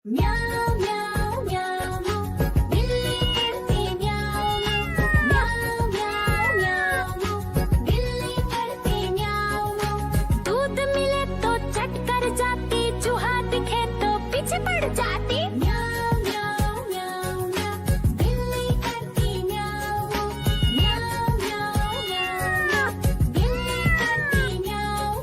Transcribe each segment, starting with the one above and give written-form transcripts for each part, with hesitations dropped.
म्याऊं म्याऊं म्याऊं बिल्ली करती म्याऊं म्याऊं म्याऊं म्याऊं बिल्ली करती म्याऊं। दूध मिले तो चट कर जाती, चूहा दिखे तो पीछे पड़ जाती। म्याऊं म्याऊं म्याऊं म्याऊं बिल्ली करती म्याऊं म्याऊं म्याऊं म्याऊं बिल्ली करती म्याऊं।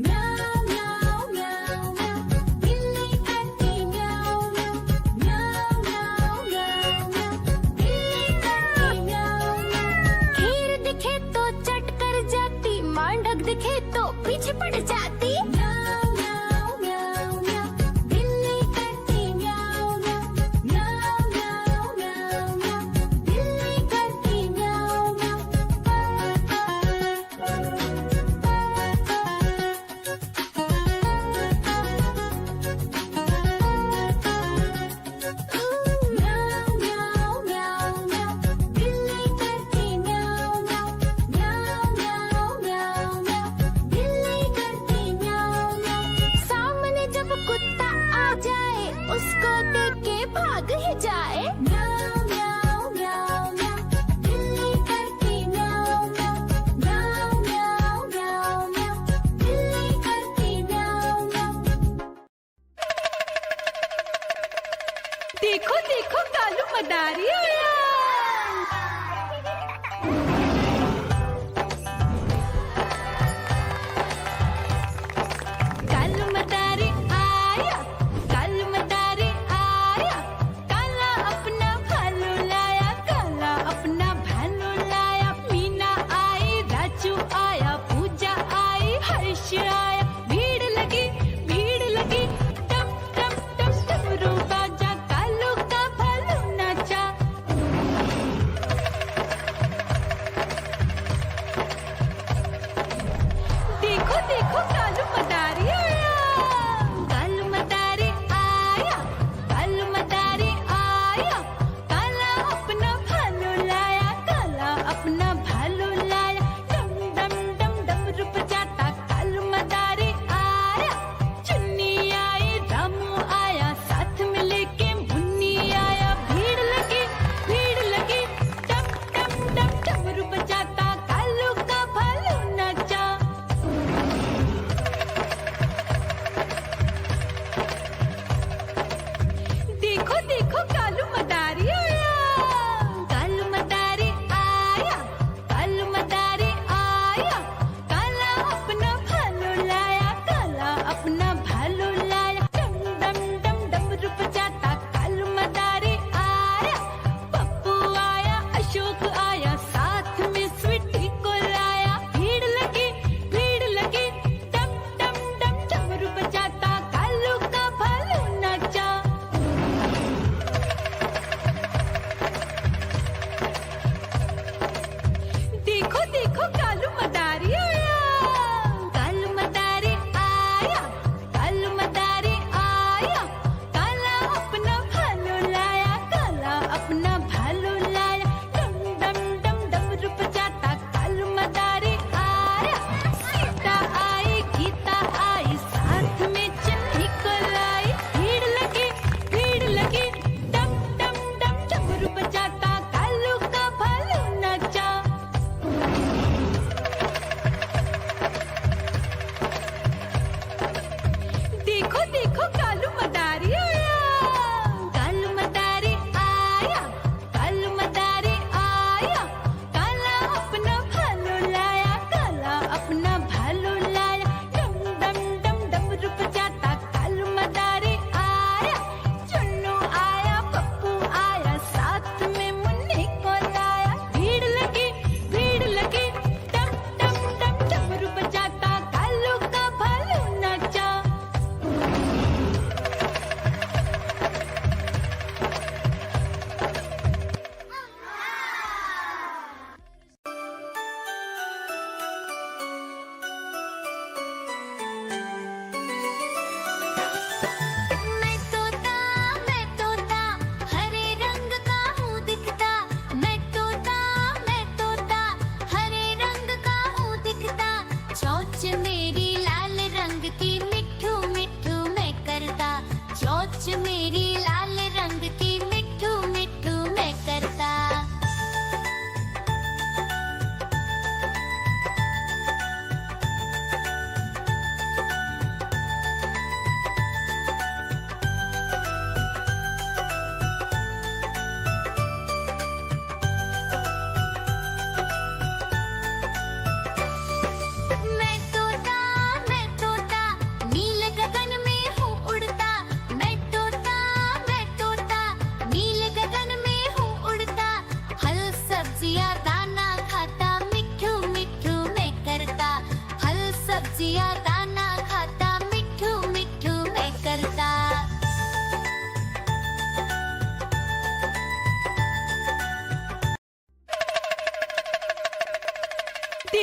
म्याऊं म्याऊं म्याऊं म्याऊं बिल्ली करती म्याऊं म्याऊं म्याऊं म्याऊं म्याऊं बिल्ली करती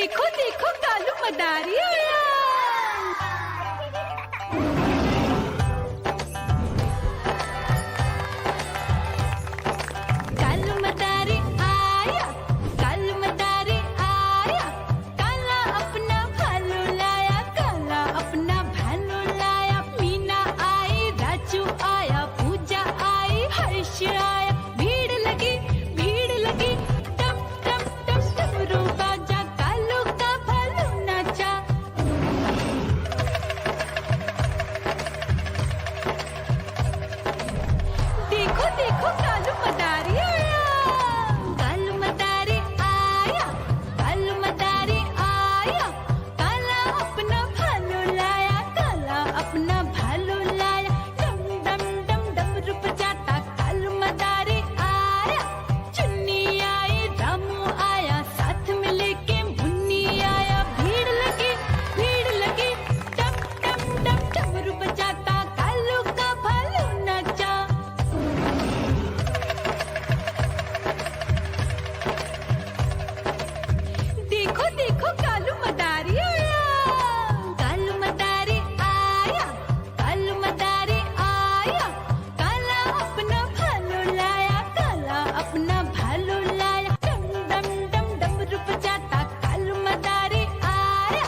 देखो देखो कालू मदारी आया। कालू मदारी आया, कालू मदारी आया, काला अपना भालू लाया, काला अपना भालू लाया। मीना आई, राजू आया, पूजा आई, हर्ष आया। भीड़ लगी टम टम टम डमरू बाजा, कालू का भालू नाचा। देखो देखो कालू मदारी आया, कालू मदारी आया, कालू मदारी आया, काला अपना भालू लाया, काला अपना भालू लाया। डम डम डम डमरू बजाता कालू मदारी आया। चुन्नी आई, रामू आया, साथ में लेके मुन्नी आया। भीड़ लगी टम टम टम डमरू बजाता कालू का भालू नाचा। देखो देखो कालू मदारी आया, कालू मदारी आया, कालू मदारी आया, काला अपना भालू लाया, काला अपना भालू लाया। डम डम डम डमरू बजाता कालू मदारी आया।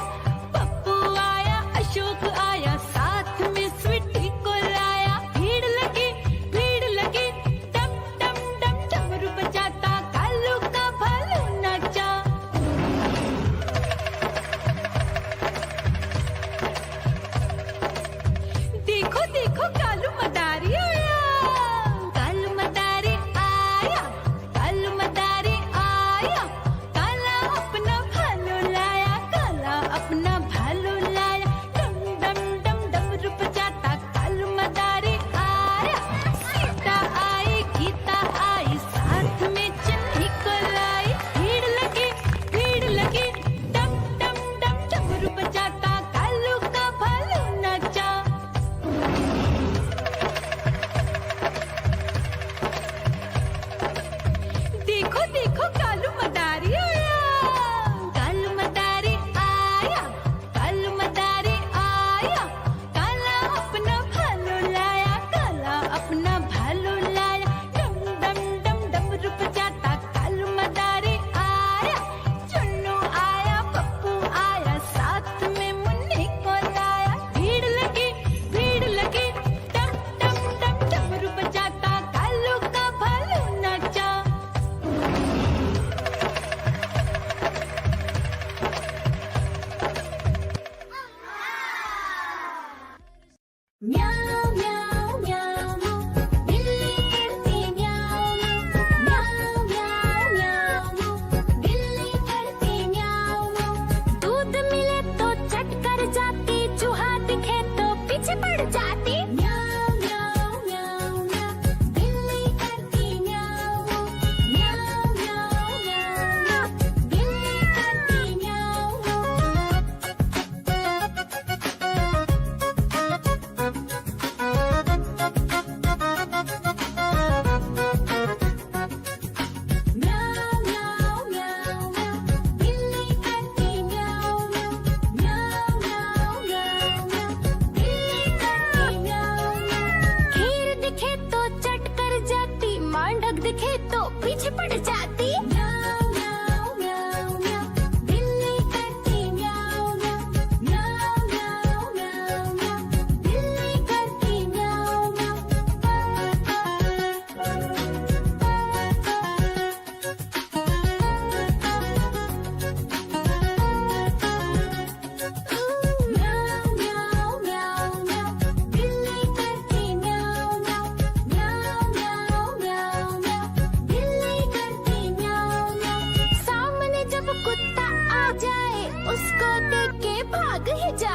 पप्पू आया, अशोक आया, साथ में स्वीटी को लाया। भीड़ लगी टम टम डम डमरू बजाता कालू का भालू नाचा। देखो देखो कालू मदारी आया, कालू मदारी आया, कालू मदारी आया, काला अपना भालू लाया, काला अपना भालू लाया। डम डम डम डमरू बजाता कालू मदारी आया। सीता आई, गीता आई, साथ में चन्नी को लाई। भीड़ लगी टम टम डम डमरू बजाता कालू का भालू नाचा। देखो देखो कालू मदारी आया, कालू मदारी आया, कालू मदारी आया, काला अपना भालू लाया, काला अपना भालू लाया। डम डम डम डमरू बजाता कालू मदारी आया। चुन्नू आया, पप्पू आया, साथ में मुन्नी को लाया। भीड़ लगी टम टम टम डमरू बजाता कालू का भालू नाचा। म्याऊ म्याऊ म्याऊ, बिल्ली करती म्याऊ म्याऊ म्याऊ म्याऊ, बिल्ली करती म्याऊ। दूध मिले तो चट कर जाती, चूहा दिखे तो पीछे पड़ जाती। म्याऊ म्याऊ म्याऊ म्याऊ, बिल्ली करती म्याऊ म्याऊ म्याऊ म्याऊ, बिल्ली करती म्याऊ। म्याऊ म्याऊ म्याऊ म्याऊ, बिल्ली करती म्याऊ म्याऊ म्याऊ म्याऊ म्याऊ म्याऊ, बिल्ली करती म्याऊ म्याऊ। खीर दिखे तो चट कर जाती, मांडक दिखे तो पीछे पड़ जाती। म्याऊ म्याऊ म्याऊ म्याऊ, बिल्ली करती म्याऊ म्याऊ म्याऊ म्याऊ म्याऊ म्याऊ, बिल्ली करती म्याऊ म्याऊ म्याऊ म्याऊ म्याऊ, बिल्ली करती म्याऊ म्याऊ म्याऊ म्याऊ म्याऊ म्याऊ, बिल्ली करती म्याऊ म्याऊ। सामने जब कुत्ता आ जाए, उसको देख के भाग ही जाए।